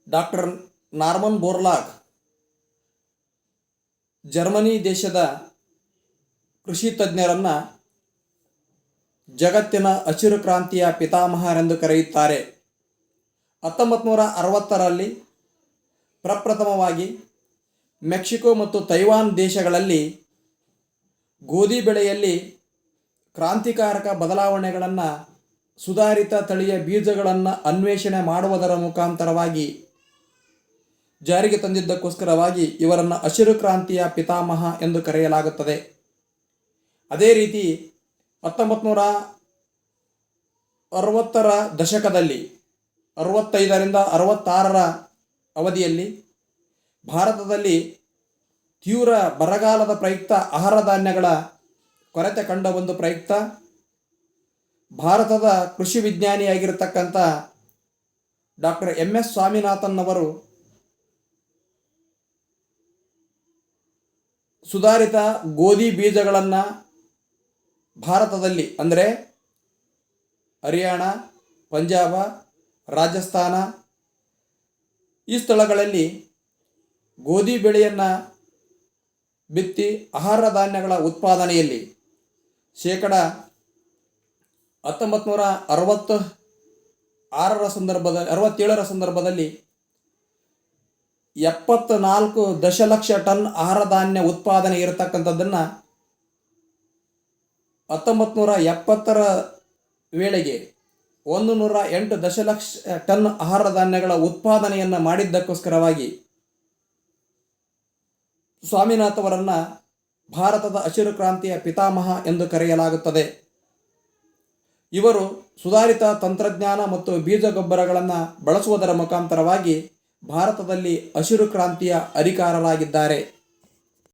Doctor Norman Borlaug Germany ದೇಶದ ಕೃಷಿ ತಜ್ಞರನ್ನು ಜಗತ್ತಿನ ಹಸಿರು ಕ್ರಾಂತಿಯ ಪಿತಾಮಹರೆಂದು ಕರೆಯುತ್ತಾರೆ. 1960ರಲ್ಲಿ ಪ್ರಪ್ರಥಮವಾಗಿ ಮೆಕ್ಸಿಕೋ ಮತ್ತು ತೈವಾನ್ ದೇಶಗಳಲ್ಲಿ ಗೋಧಿ ಬೆಳೆಯಲ್ಲಿ ಕ್ರಾಂತಿಕಾರಕ ಬದಲಾವಣೆಗಳನ್ನು ಸುಧಾರಿತ ತಳಿಯ ಬೀಜಗಳನ್ನು ಅನ್ವೇಷಣೆ ಮಾಡುವುದರ ಮುಖಾಂತರವಾಗಿ ಜಾರಿಗೆ ತಂದಿದ್ದಕ್ಕೋಸ್ಕರವಾಗಿ ಇವರನ್ನು ಹಸಿರು ಕ್ರಾಂತಿಯ ಪಿತಾಮಹ ಎಂದು ಕರೆಯಲಾಗುತ್ತದೆ. ಅದೇ ರೀತಿ 1960ರ ದಶಕದಲ್ಲಿ 65ರಿಂದ 66ರ ಅವಧಿಯಲ್ಲಿ ಭಾರತದಲ್ಲಿ ತೀವ್ರ ಬರಗಾಲದ ಪ್ರಯುಕ್ತ ಆಹಾರ ಧಾನ್ಯಗಳ ಕೊರತೆ ಕಂಡ ಒಂದು ಪ್ರಯುಕ್ತ ಭಾರತದ ಕೃಷಿ ವಿಜ್ಞಾನಿಯಾಗಿರ್ತಕ್ಕಂಥ ಡಾಕ್ಟರ್ MS ಸ್ವಾಮಿನಾಥನ್ ಅವರು ಸುಧಾರಿತ ಗೋಧಿ ಬೀಜಗಳನ್ನು ಭಾರತದಲ್ಲಿ ಅಂದರೆ ಹರಿಯಾಣ, ಪಂಜಾಬ, ರಾಜಸ್ಥಾನ ಈ ಸ್ಥಳಗಳಲ್ಲಿ ಗೋಧಿ ಬೆಳೆಯನ್ನು ಬಿತ್ತಿ ಆಹಾರ ಧಾನ್ಯಗಳ ಉತ್ಪಾದನೆಯಲ್ಲಿ 1967ರ ಸಂದರ್ಭದಲ್ಲಿ 74 ದಶಲಕ್ಷ ಟನ್ ಆಹಾರ ಧಾನ್ಯ ಉತ್ಪಾದನೆ ಇರತಕ್ಕಂಥದ್ದನ್ನು 1970ರ ವೇಳೆಗೆ 108 ದಶಲಕ್ಷ ಟನ್ ಆಹಾರ ಧಾನ್ಯಗಳ ಉತ್ಪಾದನೆಯನ್ನು ಮಾಡಿದ್ದಕ್ಕೋಸ್ಕರವಾಗಿ ಸ್ವಾಮಿನಾಥ್ ಅವರನ್ನು ಭಾರತದ ಹಸಿರು ಕ್ರಾಂತಿಯ ಪಿತಾಮಹ ಎಂದು ಕರೆಯಲಾಗುತ್ತದೆ. ಇವರು ಸುಧಾರಿತ ತಂತ್ರಜ್ಞಾನ ಮತ್ತು ಬೀಜ ಗೊಬ್ಬರಗಳನ್ನು ಬಳಸುವುದರ ಮುಖಾಂತರವಾಗಿ ಭಾರತದಲ್ಲಿ ಹಸಿರು ಕ್ರಾಂತಿಯ ಹರಿಕಾರರಾಗಿದ್ದಾರೆ.